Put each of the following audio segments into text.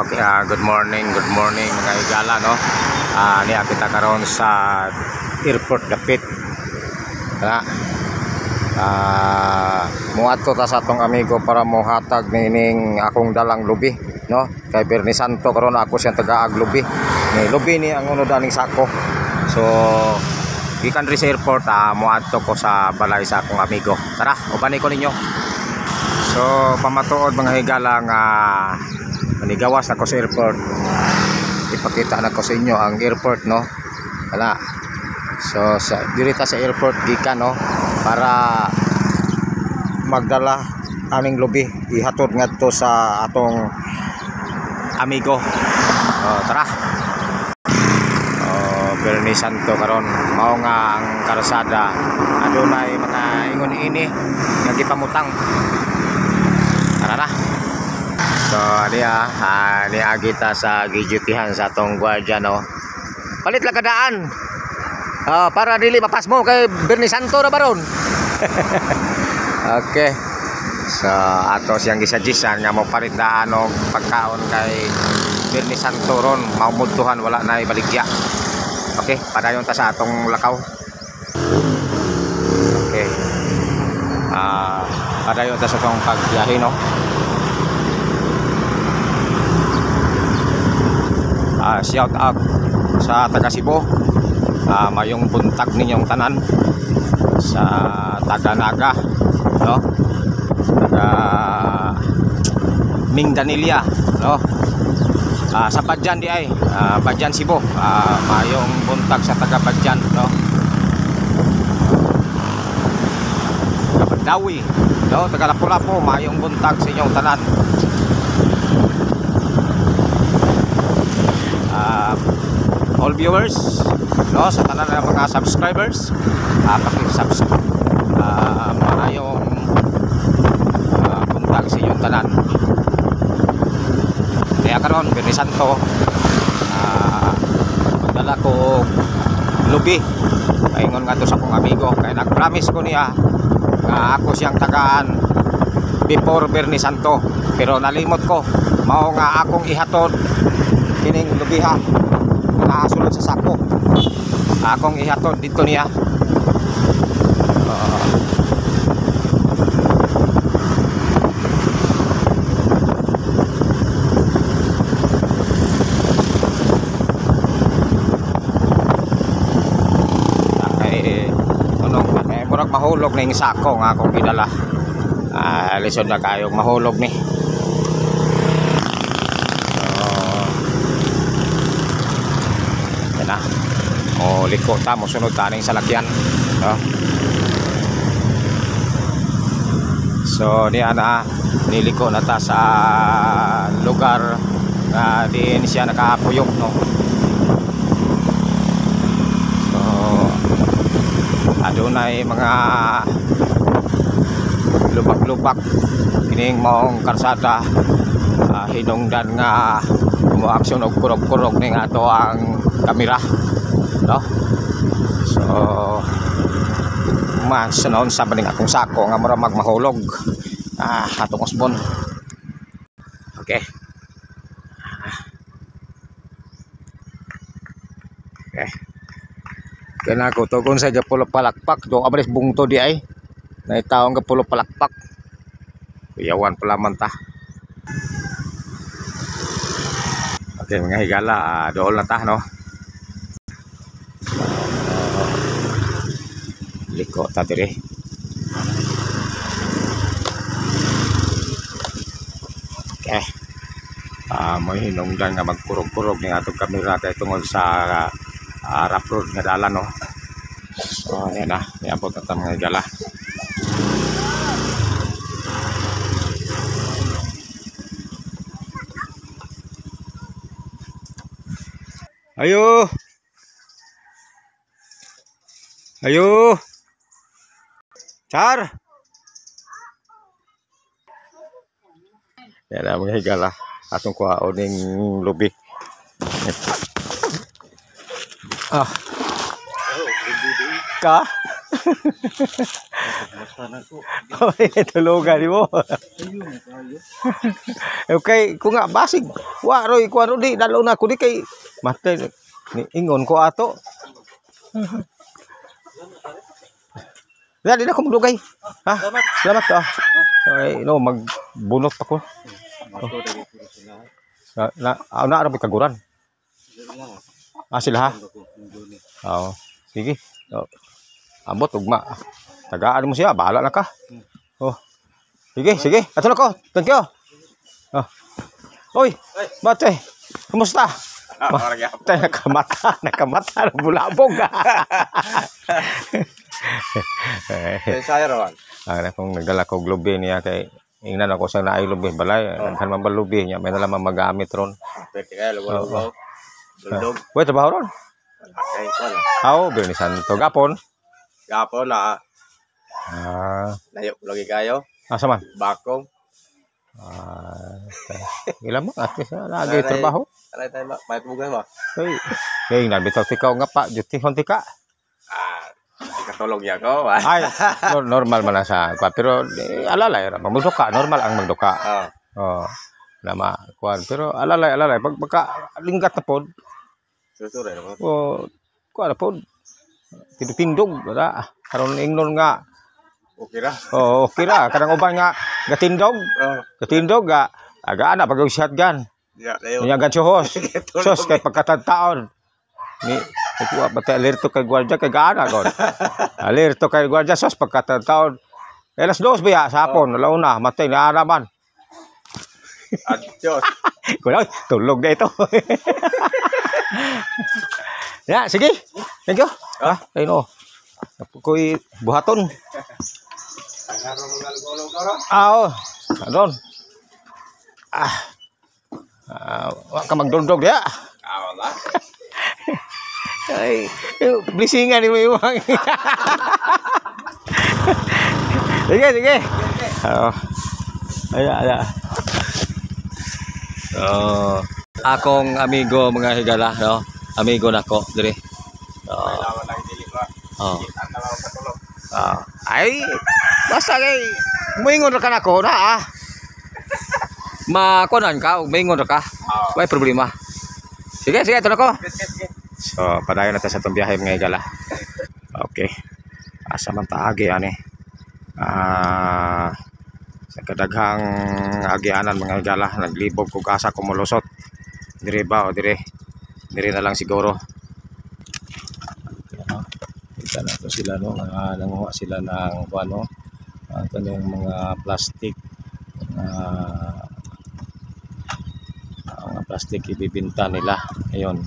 Okay, good morning mga higala, no. Niya kita karon sa airport dapit. Muadto ta sa atong amigo para mohatag nining akong dalang lubi, no. Kay Bernie Santo karon ako siyang taga-ag lubi. Ni lubi ni ang unod aning sako. So gikan ri sa airport, muadto ko sa balay sa akong amigo. Tara, ubani ko ninyo. So pamatuod mga higala nga manigawas ako sa airport. Ipakita na ko sa inyo ang airport, no. Wala. So dirita sa airport gikan, no, para magdala aming lubi ihatod ngadto sa atong amigo. Tara. Bernie Santo karon mao nga ang karsada adunay mga ingon ini nga gipamutang. Tara na. So niya kita sa gijutihan sa atong gwardiya, no. Palit lang kadaan. Para dili mapas mo kay Bernie Santo na baron. Okay. So ato siyang gisaggisan nga mo palit daan og pagkaon kay Bernie Santo ron maumudtuhan wala na ibaligya. Okay, padayon ta sa atong lakaw. Okay. Padayon ta sa atong pagbiyahe, no. Shout out sa taga Cebu. Mayong buntag ninyong tanan sa taga Naga, no, taga Mindanilla, no, sa Badjan di ay Badjan Cebu. Mayong buntag sa taga Badjan, no, taga Bandawi, no, taga Lapu-Lapu. Mayong buntag sa inyong tanan. All viewers, no, sa tanan ng mga subscribers, paki-subscribe. Maayong buntag sa inyong tanan. Kaya karon Bernie Santo, magdala ko lubi paingon nga to sa akong amigo kay nag-promise ko niya nga ako siyang tagaan before Bernie Santo, pero nalimot ko. Mao nga akong ihatod kining lubiha nakasulod sa sako. Akong ihatod dito niya. Murag mahulog na yung sako nga akong gidala. Lisod na kayong mahulog ni. Yan na. Liko ta mo sunod taning salakyan, no? So niya na niliko na ta sa lugar na diin siya nakapuyok, no. Adunay mga lubak-lubak kining maong karsada. Hinungdan nga mo-aksyon og kurog-kurog ning ato ang kamera, no. So sunod sa baning akong sako nga mura magmahulog atong usbon. Okay. Okay. Kana ko tugon sa gapulo palakpak do abres bungto di ay naitaong gapulo palakpak. Kuyawan pala man ta. Okay mga higala, dool na ta, no. Liko ta dire. Okay. May hinungdan nga magkurog-kurog ni atong kamera kay tungod sa rough road nga dalan, no. So yan na, niabot na ta mga higala. Ayo ayo Char. Yan na mga higala, atong kuhaon ning lubi. Ka Tulugan mo. Okay, ko nga basig. Wa roy ko ano di dalo na ko di kay matay ni ingon ko ato. Dali na ko magdugay. Ha? Salamat to. Ay, no magbunot ako. Na ra kaguran. Sila ha. Oo. Sige. Ambot ugma. Tagaan mo siya, bahala na ka. Oh. Sige. Ato na ko. Thank you. Oh. Oy, bate. Kumusta? Nakamata, bulabog. Saya ron. Kung nagdala ko globe niya kay ingnan ako sa naay lubi balay, naghan man balubi niya, may dala man magamit ron. Pwede kaya lugo. Dulog. Wait, trabaho ron? Okay, wala. Birni Santo gapon. Gapo na layo lagi kayo. Asa man? Bakong. Ilan mo ate sa lagi trabaho? Alay tayo ba? May pugay ba? Hey, nabitaw tikaw nga pa, juti hon tika. Ikatulog niya ko. Ay, normal man na sa kwa, pero alalay ra magduka, normal ang magduka. Nama kuan, pero alalay pag baka linggat na pod. Susure na po. Kuan na pod. Pindog ra. Karon ingnon nga. Okay ra. Okay ra, kadang uban nga gatindog. Gatindog ga aga ana pag shotgun. Ya, layo. Nya ganchohos. Sos kay pagkatagtaon. Ni kuha bata alerto kay gwardiya kay gaana gon. Alerto kay gwardiya sos pagkatagtaon. Alas 2 biya sa hapon, launa matay na araman. Adios. Kulang tulog na ito. Ya, sige. Thank you. Ay no. Koy buhaton. Adon. Wa ka magdundog dia. Wala. Ay, blisingan ni mo imong. Sige. Ay. Akong amigo mga higala, no? Amigo nako dire. Ay, basta kay moingon ra ka nako na makunan ka, moingon ra ka. May problema. Sige, ito nako. So, padayon natin sa itong biyahe mga higala. Okay. Asa man taagi ani. Sa kadaghang agianan mga higala, naglibog kog asa ko molusot. Dire ba o dire na lang siguro. Kita na to sila no, nanguha sila ng ano, kanyang mga plastic, mga plastic ibibinta nila. Ayun.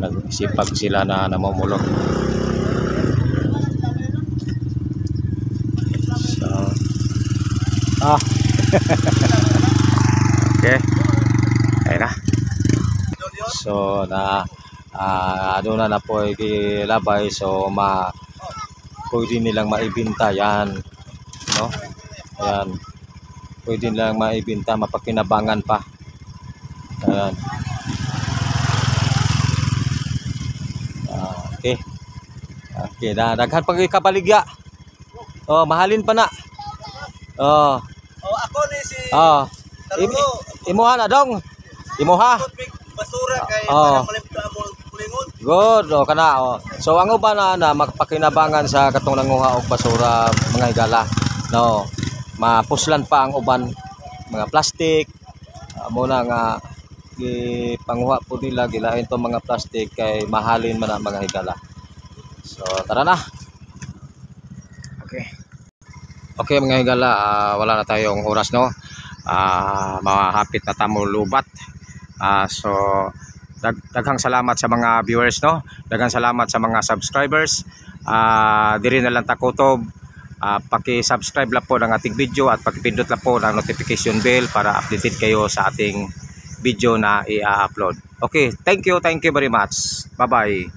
Nagsipag sila na namumulot. So, okay. Ayun na. So, ano na po ilabay. So, pwede nilang maibinta yan. No? Ayan. Pwede nilang maibinta, mapakinabangan pa. Ayan. Okay, daghan pag ikabaligya. Mahalin pa na. Ako ni si Imuha na dong. Imuha. basura kay para malimta mo kulingon. Good, kana. So ang uban na makapakinabangan sa katong nanguha og basura mga higala. No. Mapuslan pa ang uban mga plastic. Muna nga panguha po nila gilain to mga plastic kay mahalin man ang mga higala. So tara na. Okay mga higala, wala na tayong oras no. Mahapit na tamo lubat. So daghang salamat sa mga viewers no. Daghang salamat sa mga subscribers. Diri na lang takutob. Paki-subscribe lang po ng ating video at pakipindot lang po ng notification bell para updated kayo sa ating video na i-upload. Okay, thank you very much. Bye-bye.